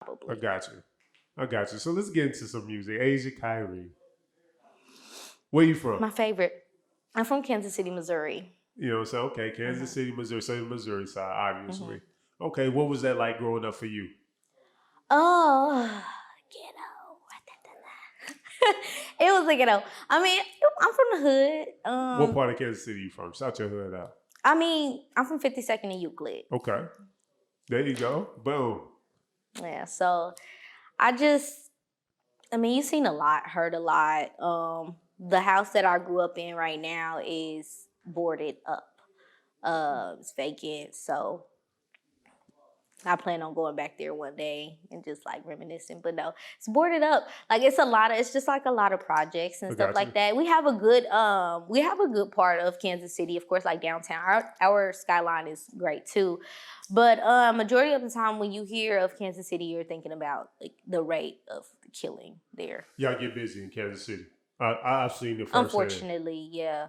I probably. got you. I got you. So let's get into some music. Asia Kyrie. Where you from? My favorite. I'm from Kansas City, Missouri. You know what I'm saying? Okay, Kansas Hmm City, Missouri. So the Missouri side, hmm obviously. Okay, what was that like growing up for you? Oh, ghetto. It was a ghetto. I mean, I'm from the hood. What part of Kansas City you from? Shout your hood out. I mean, I'm from 52nd and Euclid. Okay. There you go. Boom. Yeah, so I just, I mean, you've seen a lot, heard a lot. The house that I grew up in right now is boarded up. It's vacant, so I plan on going back there one day and just like reminiscing. But no, it's boarded up. Like it's just like a lot of projects and I stuff got you. like that. We have a good part of Kansas City, of course, like downtown. Our skyline is great too. But majority of the time when you hear of Kansas City, you're thinking about like the rate of the killing there. Y'all get busy in Kansas City. I've seen it firsthand. Unfortunately, yeah.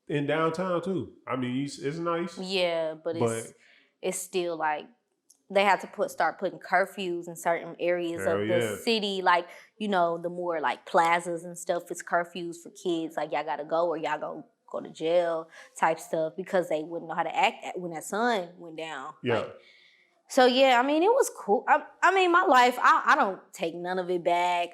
In downtown too. I mean, it's nice, Yeah, but but it's still like they had to start putting curfews in certain areas hell of the yeah. city, like the more like plazas and stuff. It's curfews for kids, like y'all gotta go or y'all go to jail type stuff because they wouldn't know how to act when that sun went down. Yeah. Like so, yeah. I mean, it was cool. I mean, my life. I don't take none of it back.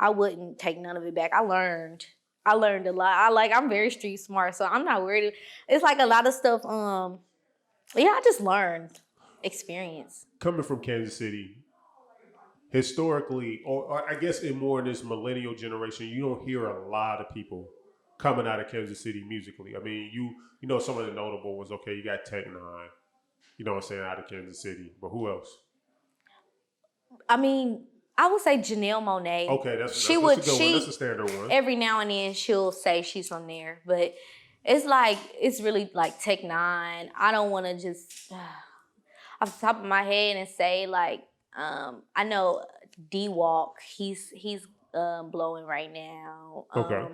I wouldn't take none of it back. I learned. I learned a lot. I'm very street smart, so I'm not worried. It's like a lot of stuff. Yeah, I just learned experience. Coming from Kansas City, historically, or I guess in more in this millennial generation, you don't hear a lot of people coming out of Kansas City musically. I mean, you know some of the notable ones. Okay, you got Tech Nine. You know what I'm saying, out of Kansas City, but who else? I mean, I would say Janelle Monae. Okay, that's a She good one. That's a standard one. every now and then she'll say she's from there, but it's really like Tech Nine. I don't want to just off the top of my head and say like I know D Walk. He's blowing right now. Okay.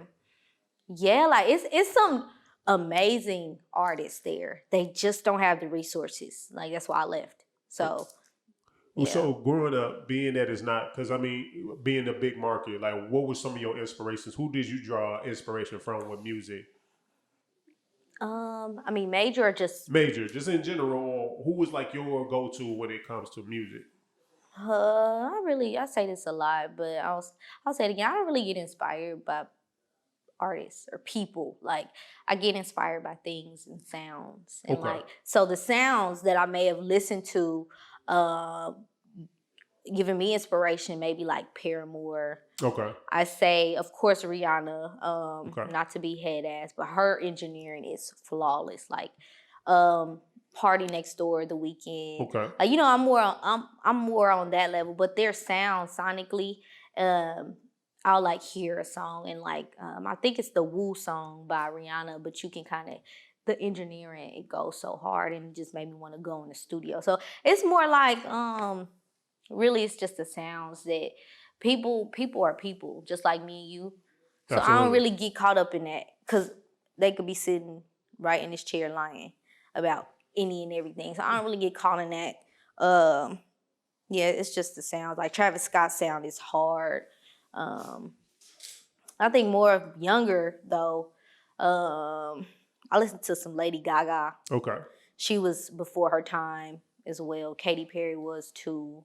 Yeah, like it's some amazing artists there. They just don't have the resources. Like that's why I left. So Well, yeah. so growing up, being that it's not, because I mean, being a big market, like what were some of your inspirations? Who did you draw inspiration from with music? I mean, major or just Major, just in general, who was like your go to when it comes to music? I say this a lot, but I'll say it again. I don't really get inspired by artists or people. Like I get inspired by things and sounds, and Okay. like so the sounds that I may have listened to, uh, giving me inspiration, maybe like Paramore. Okay. I say, of course, Rihanna. Okay. Not to be head ass, but her engineering is flawless. Like, um, Party Next Door, The Weeknd. Okay. Like, I'm more on that level. But their sound sonically, um, I'll like hear a song and like I think it's the Woo song by Rihanna, but you can kind of the engineering it goes so hard and it just made me want to go in the studio. So it's more like really it's just the sounds that people are people just like me and you. So I don't Absolutely. really get caught up in that because they could be sitting right in this chair lying about any and everything. So I don't really get caught in that. Yeah, it's just the sounds. Like Travis Scott's sound is hard. Um, I think more of younger though. I listened to some Lady Gaga. Okay. She was before her time as well. Katy Perry was too.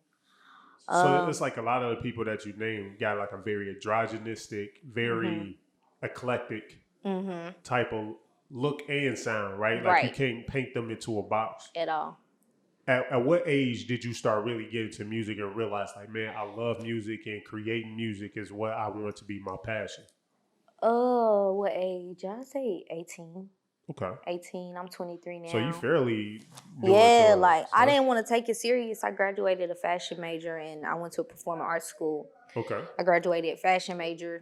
So it's like a lot of the people that you named got like a very androgynistic, Mm-hmm. very eclectic Mm-hmm. type of look and sound, right? Like you Right. can't paint them into a box. At all. At what age did you start really getting to music and realize, like, man, I love music and creating music is what I want to be my passion? Oh, what age? I'd say 18. Okay. 18. I'm 23 So you now. fairly doing Yeah, so. like I didn't want to take it serious. I graduated a fashion major and I went to a performing arts school. Okay. I graduated fashion major.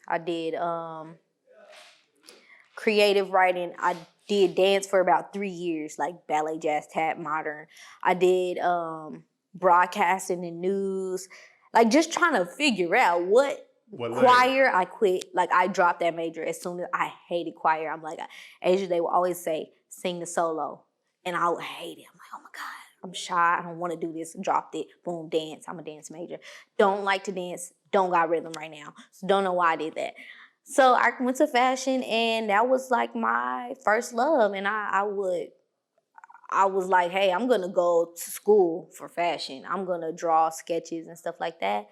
I did creative writing. I did dance for about 3 years, like ballet, jazz, tap, modern. I did broadcasting and news, like just trying to figure out what What lane? choir. I quit. Like I dropped that major as soon as I hated choir. I'm like, Asia, they will always say sing the solo, and I would hate it. I'm like, oh my god. I'm shy. I don't want to do this. Dropped it. Boom, dance. I'm a dance major. Don't like to dance. Don't got rhythm right now. So don't know why I did that. So I went to fashion, and that was like my first love. And I was like, hey, I'm gonna go to school for fashion. I'm gonna draw sketches and stuff like that.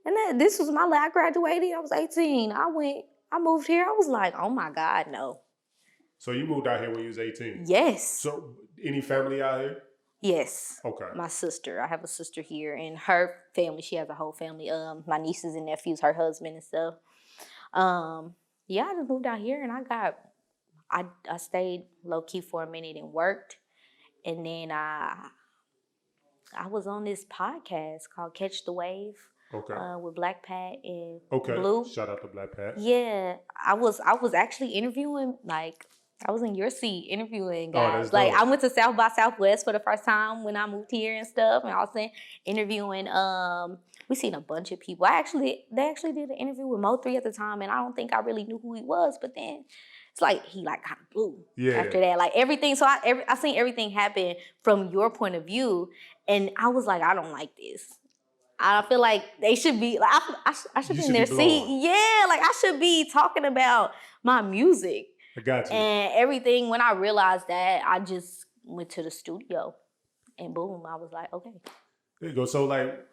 And then this was I graduated. I was 18. I moved here. I was like, oh my God, no. So you moved out here when you was 18. Yes. So any family out here? Yes. Okay. My sister. I have a sister here, and her family, she has a whole family. My nieces and nephews, her husband and stuff. Yeah, I just moved out here, and I stayed low key for a minute and worked. And then I was on this podcast called Catch the Wave. Okay. With Black Pat and Okay. Blue. Shout out to Black Pat. Yeah, I was actually interviewing, like, I was in your seat interviewing guys. Oh, that's like dope. I went to South by Southwest for the first time when I moved here and stuff, and I was interviewing. We seen a bunch of people. They actually did an interview with Mo3 at the time, and I don't think I really knew who he was. But then it's like he like kind of blew after that, like everything. So I seen everything happen from your point of view, and I was like, I don't like this. I feel like they should be like I should be in their seat. Yeah, like I should be talking about my music. I got you. And everything. When I realized that, I just went to the studio, and boom, I was like, okay. There you go. So like,